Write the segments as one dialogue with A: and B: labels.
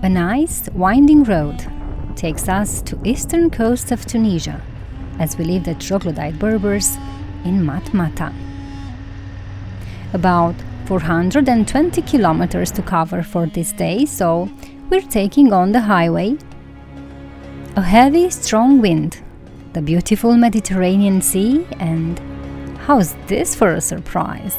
A: A nice, winding road takes us to eastern coast of Tunisia, as we leave the troglodyte Berbers in Matmata. About 420 kilometers to cover for this day, so we're taking on the highway. A heavy, strong wind, the beautiful Mediterranean Sea, and how's this for a surprise?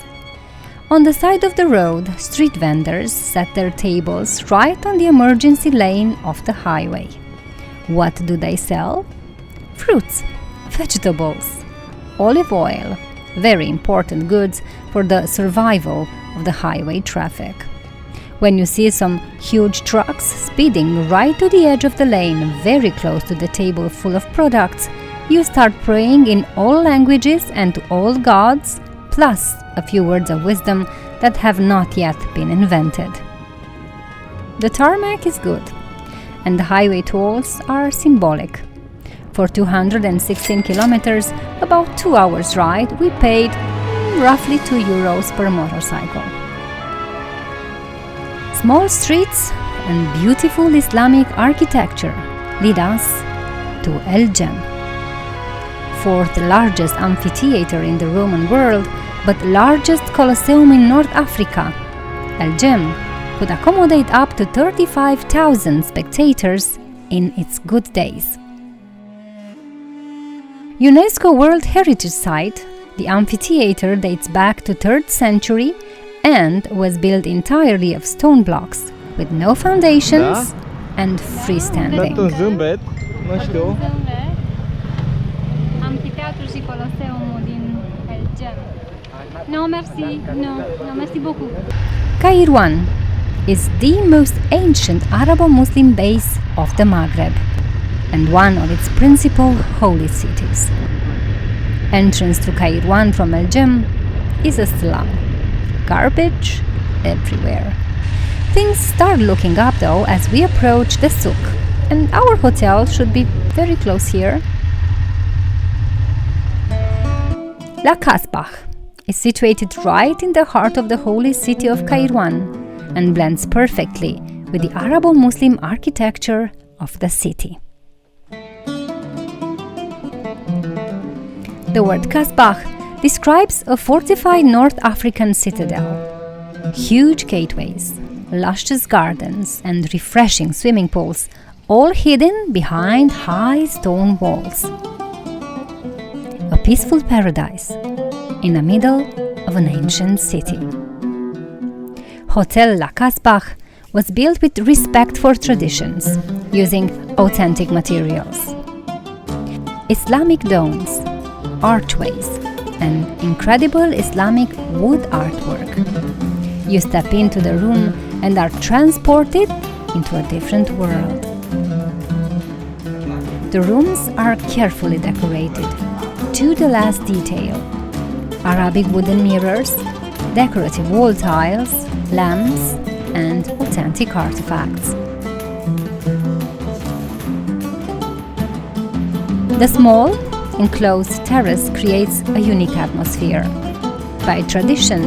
A: On the side of the road, street vendors set their tables right on the emergency lane of the highway. What do they sell? Fruits, vegetables, olive oil, very important goods for the survival of the highway traffic. When you see some huge trucks speeding right to the edge of the lane, very close to the table full of products, you start praying in all languages and to all gods, plus a few words of wisdom that have not yet been invented. The tarmac is good, and the highway tolls are symbolic. For 216 kilometers, about 2 hours ride, we paid roughly €2 per motorcycle. Small streets and beautiful Islamic architecture lead us to Djem, fourth largest amphitheatre in the Roman world, but largest Colosseum in North Africa. Djem could accommodate up to 35,000 spectators in its good days. UNESCO World Heritage Site, the amphitheatre dates back to 3rd century and was built entirely of stone blocks, with no foundations and freestanding.
B: Amphitheatre și Colosseum din Djem. No, merci. No, merci beaucoup.
A: Kairouan is the most ancient Arabo-Muslim base of the Maghreb and one of its principal holy cities. Entrance to Kairouan from Djem is a slum. Garbage everywhere. Things start looking up though as we approach the souk, and our hotel should be very close here. La Kasbah is situated right in the heart of the holy city of Kairouan and blends perfectly with the Arabo-Muslim architecture of the city. The word Kasbah describes a fortified North African citadel. Huge gateways, luscious gardens, and refreshing swimming pools, all hidden behind high stone walls. A peaceful paradise in the middle of an ancient city. Hotel La Kasbah was built with respect for traditions, using authentic materials. Islamic domes, archways, and incredible Islamic wood artwork. You step into the room and are transported into a different world. The rooms are carefully decorated to the last detail. Arabic wooden mirrors, decorative wall tiles, lamps, and authentic artifacts. The small, enclosed terrace creates a unique atmosphere. By tradition,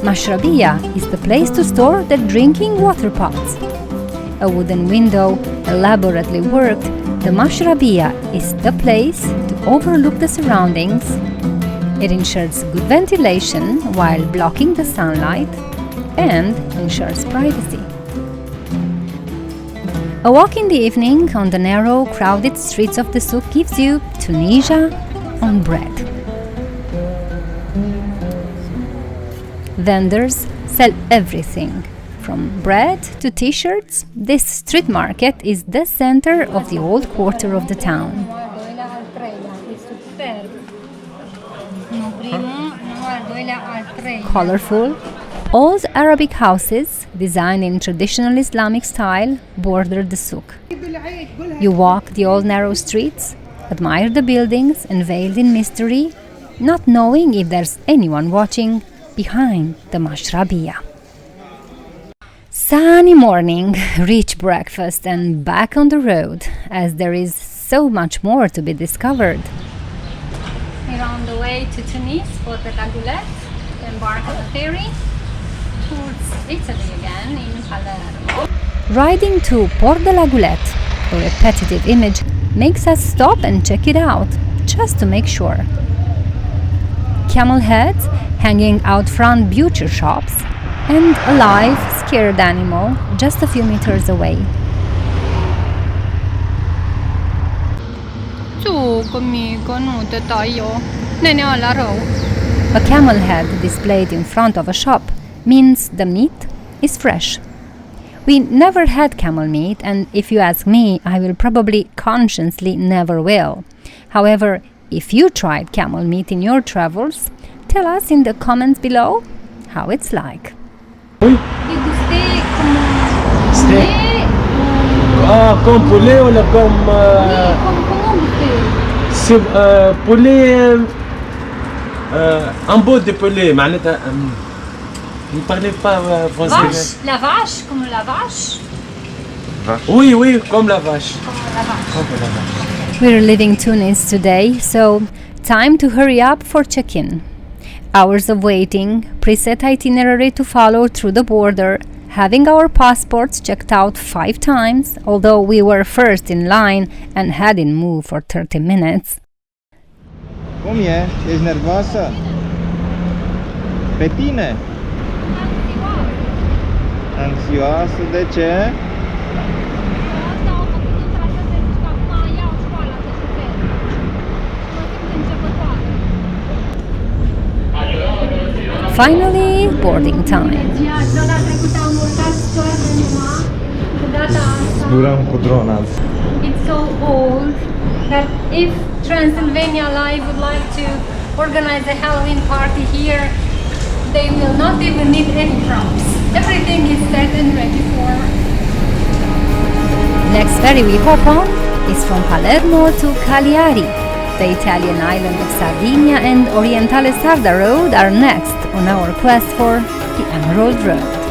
A: Mashrabiya is the place to store the drinking water pots. A wooden window, elaborately worked, the Mashrabiya is the place to overlook the surroundings. It ensures good ventilation while blocking the sunlight and ensures privacy. A walk in the evening on the narrow, crowded streets of the souk gives you Tunisia on bread. Vendors sell everything, from bread to t-shirts. This street market is the center of the old quarter of the town. Colorful, old Arabic houses, designed in traditional Islamic style, border the souk. You walk the old narrow streets, admire the buildings unveiled in mystery, not knowing if there's anyone watching behind the Mashrabiya. Sunny morning, rich breakfast, and back on the road, as there is so much more to be discovered.
B: We're on the way to Tunis for the Dagulet, to embark on a ferry towards Italy again in Palermo.
A: Riding to Port de la Goulette, a repetitive image, makes us stop and check it out, just to make sure. Camel heads hanging out front butcher shops, and a live, scared animal just a few meters away. A camel head displayed in front of a shop means the meat is fresh. We never had camel meat, and if you ask me, I will probably consciously never will. However, if you tried camel meat in your travels, tell us in the comments below how it's like.
C: Comme poulet ou comme c'est poulet un bout de poulet معناتها ne parlez pas français.
B: Vache, la vache, comme la vache.
C: Oui, oui, comme la vache.
B: Comme la vache.
A: We're leaving Tunis today, so time to hurry up for check-in. Hours of waiting, preset itinerary to follow through the border, having our passports checked out 5 times, although we were first in line and hadn't moved for 30 minutes.
D: Cum e? Ești nervoasă? Pe tine? Anxioasă? De ce?
A: Finally, boarding time.
D: Zburăm cu dron azi.
B: It's so old that if Transylvania Live would like to organize a Halloween party here, they will not even need any props. Everything is set and ready for.
A: Next ferry we hop on is from Palermo to Cagliari. The Italian island of Sardinia and Orientale Sarda Road are next on our quest for the Emerald Road.